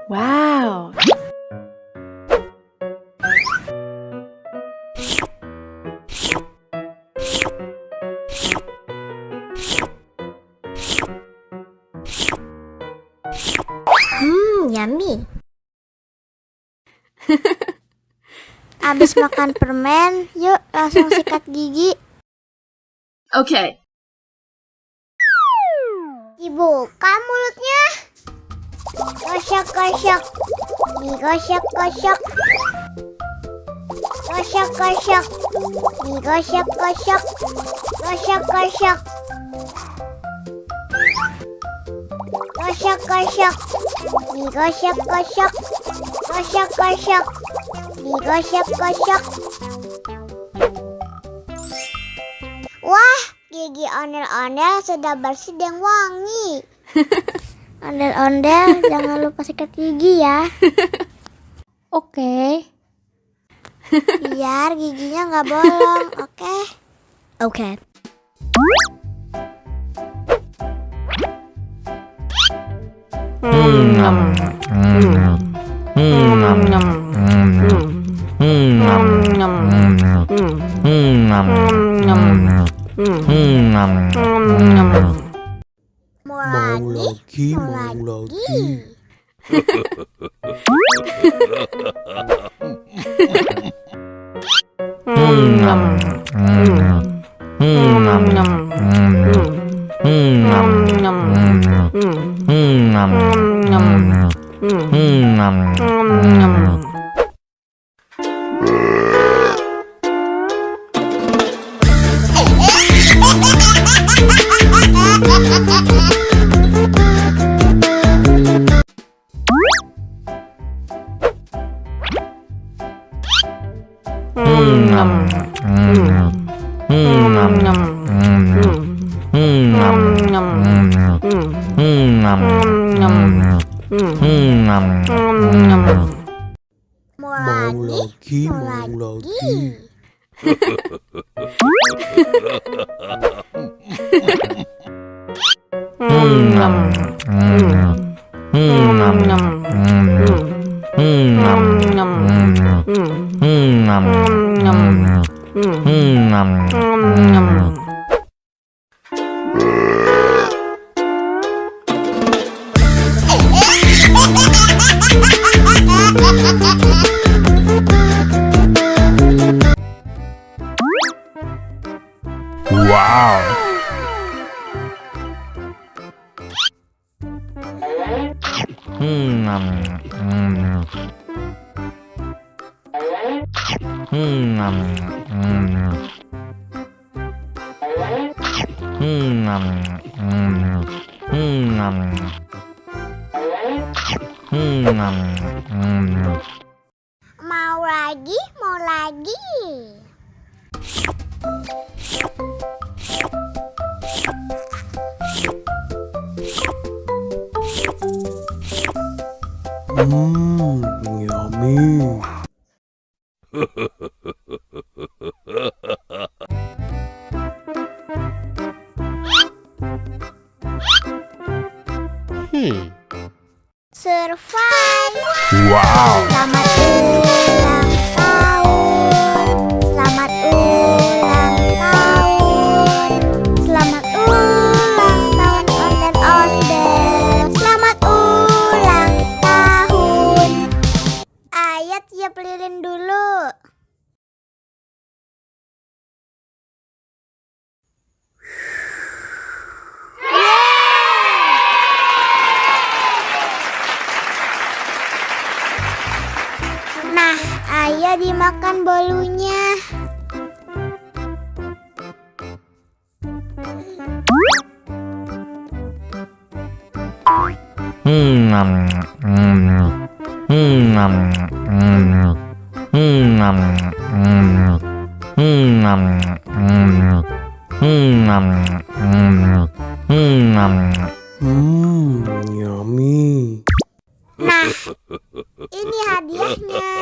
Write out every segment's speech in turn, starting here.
Wow. Yummy. Abis makan permen, yuk langsung sikat gigi. Okay. Dibuka mulutnya. Gosok-gosok. Digosok-gosok. Gosok-gosok. Digosok-gosok. Gosok-gosok. Gosok-gosok. Digosok-gosok. Gosok-gosok. Digosok-gosok. Wah, gigi ondel-ondel sudah bersih dan wangi. Ondel-ondel, jangan lupa sikat gigi ya. Oke. Biar giginya nggak bolong, oke? Oke. Mau lagi. Mau lagi. Wow. Mau lagi. Yummy. Survive. Wow. Selamat ulang tahun. Selamat ulang tahun. Selamat ulang tahun ondel-ondel. Selamat ulang tahun. Ayo tiup lilin dulu. Nah, ayo dimakan bolunya. Yummy. Nah, ini hadiahnya.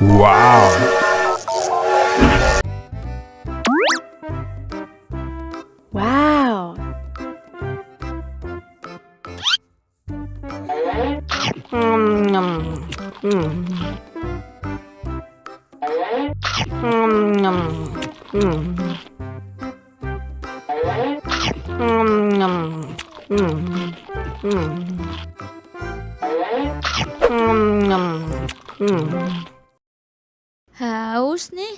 Wow. Wow. Haus nih.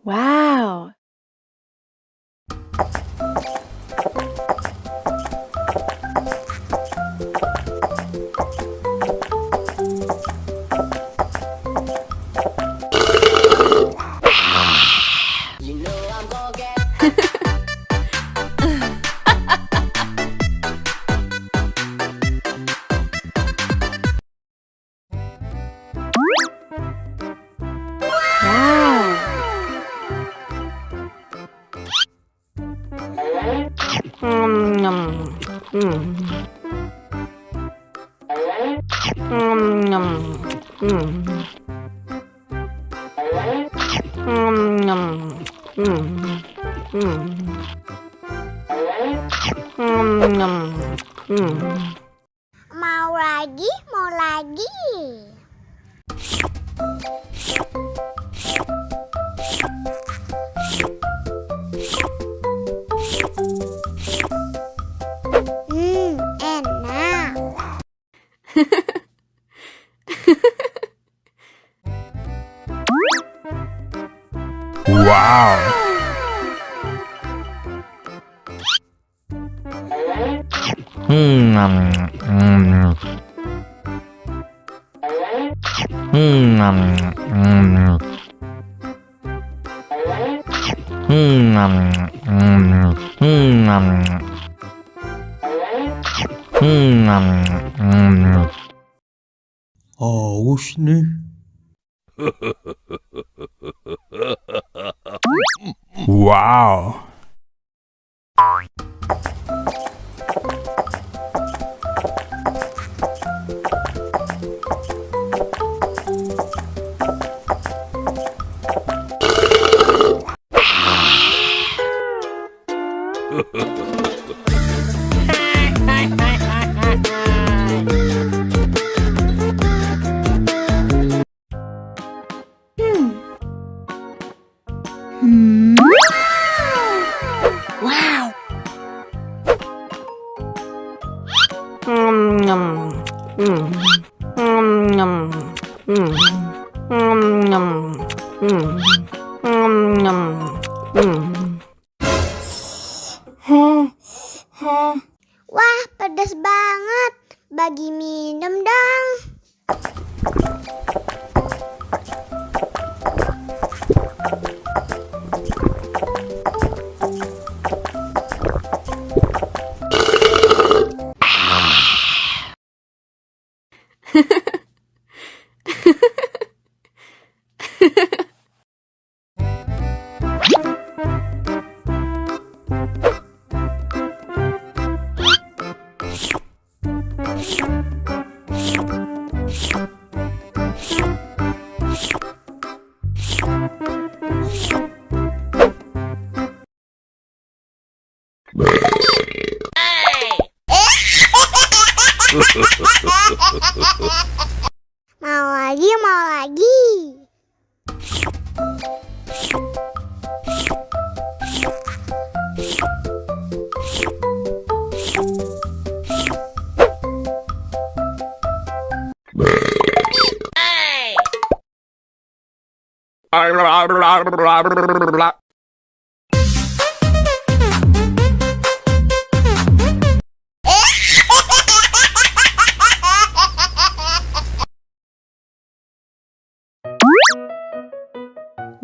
Wow. Mau lagi, mau lagi. Enak. Wow. Haus nih. Wow. Wah, pedas banget. Bagi minum dong. Mau lagi, mau lagi.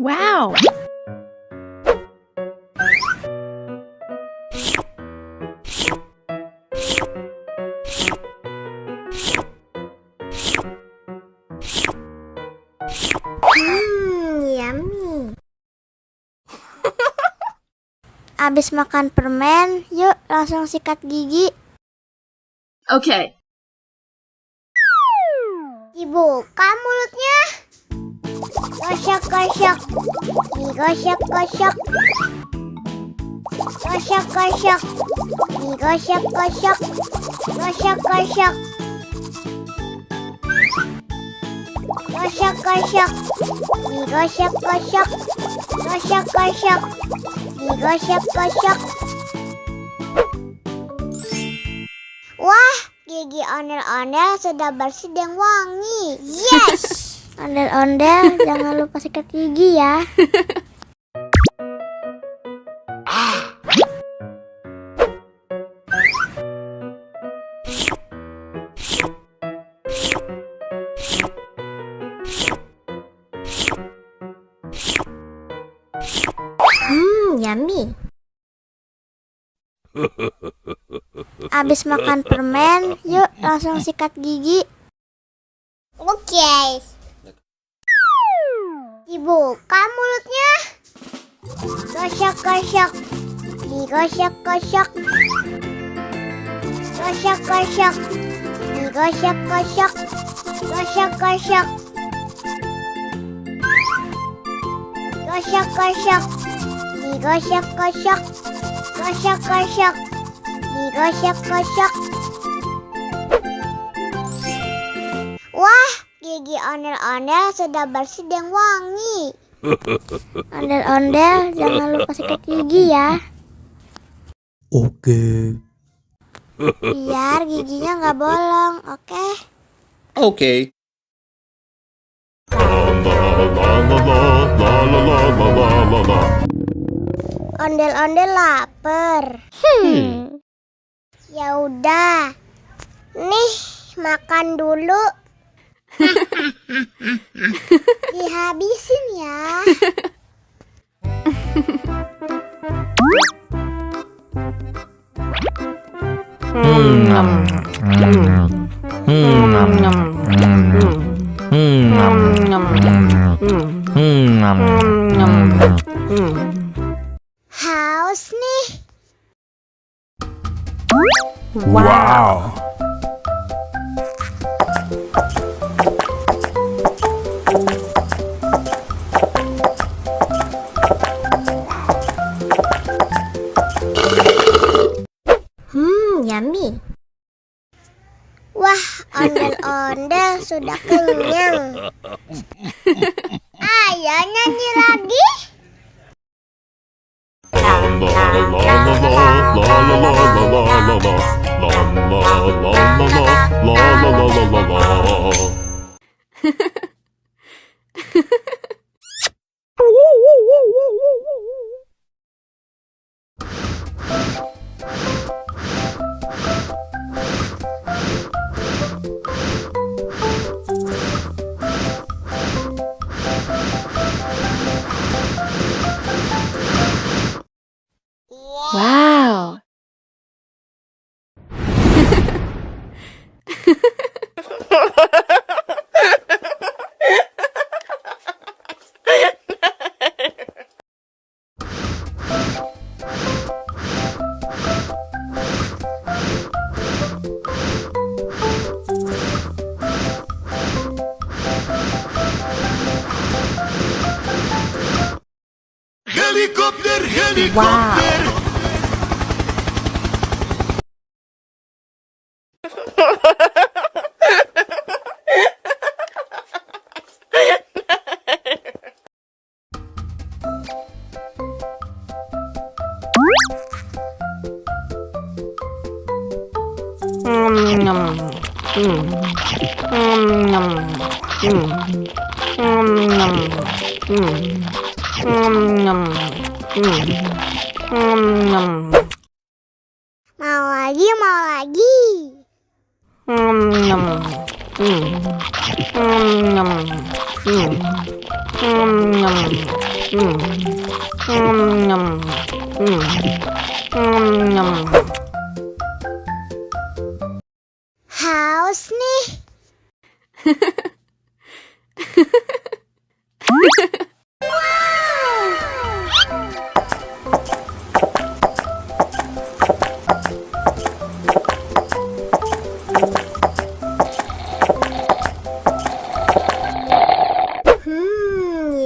Wow. Yummy. Abis makan permen, yuk langsung sikat gigi. Okay. Dibuka mulutnya. Gosok-gosok. Digosok-gosok. Gosok-gosok. digosok-gosok, gosok-gosok, gosok-gosok, digosok-gosok, gosok-gosok, digosok-gosok. Wah, gigi ondel-ondel sudah bersih dan wangi. Yes! Ondel-ondel, jangan lupa sikat gigi ya. Yummy. Abis makan permen, yuk langsung sikat gigi. Oke. Dibuka mulutnya. Gosok-gosok, digosok-gosok, gosok-gosok, digosok-gosok, gosok-gosok, gosok-gosok, digosok-gosok, gosok-gosok, digosok-gosok. Wah, gigi ondel-ondel sudah bersih dan wangi. Ondel-ondel, jangan lupa sikat gigi ya. Oke. Biar giginya nggak bolong, oke? Okay. Ondel-ondel lapar. Ya udah. Nih, makan dulu. Dihabisin ya. Haus nih. Wow. Yummy. Wah, ondel-ondel sudah kenyang. Ayo nyanyi lagi. Wow. Helikopter, helikopter. Mau lagi, mau lagi. Haus nih.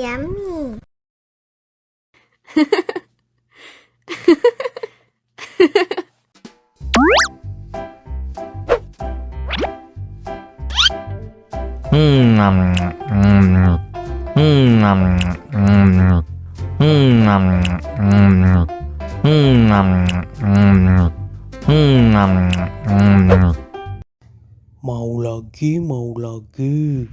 Yummy. Mau lagi, mau lagi.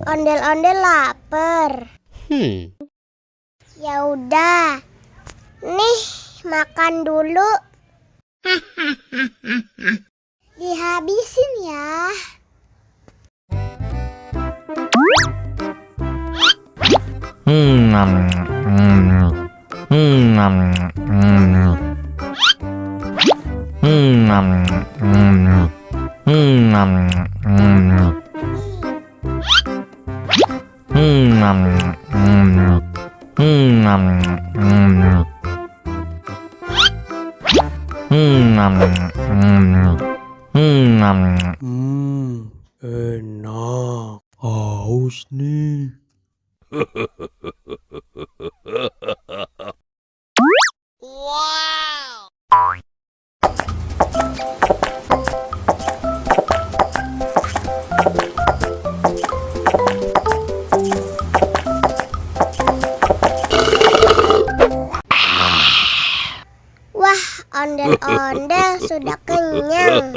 Ondel-ondel lapar. Ya udah. Nih, makan dulu. Dihabisin ya. Enak. Haus nih. Wah, ondel-ondel sudah kenyang.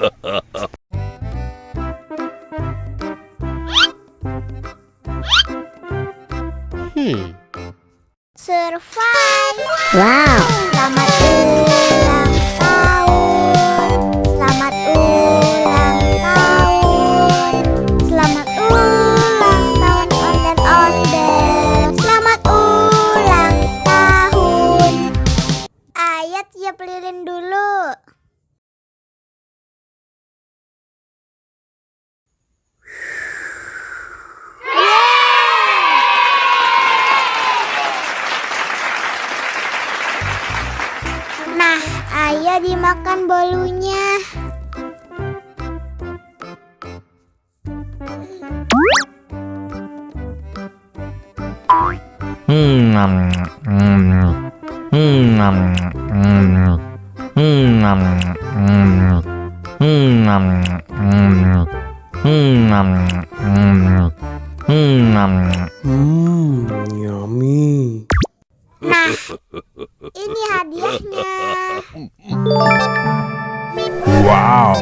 Survive. Wow. Selamat ulang tahun. Selamat ulang tahun. Selamat ulang tahun ondel-ondel. Selamat ulang tahun. Ayat tiup lilin dulu. Nah, ayo dimakan bolunya. Yummy. Nah, ini hadiahnya. Wow.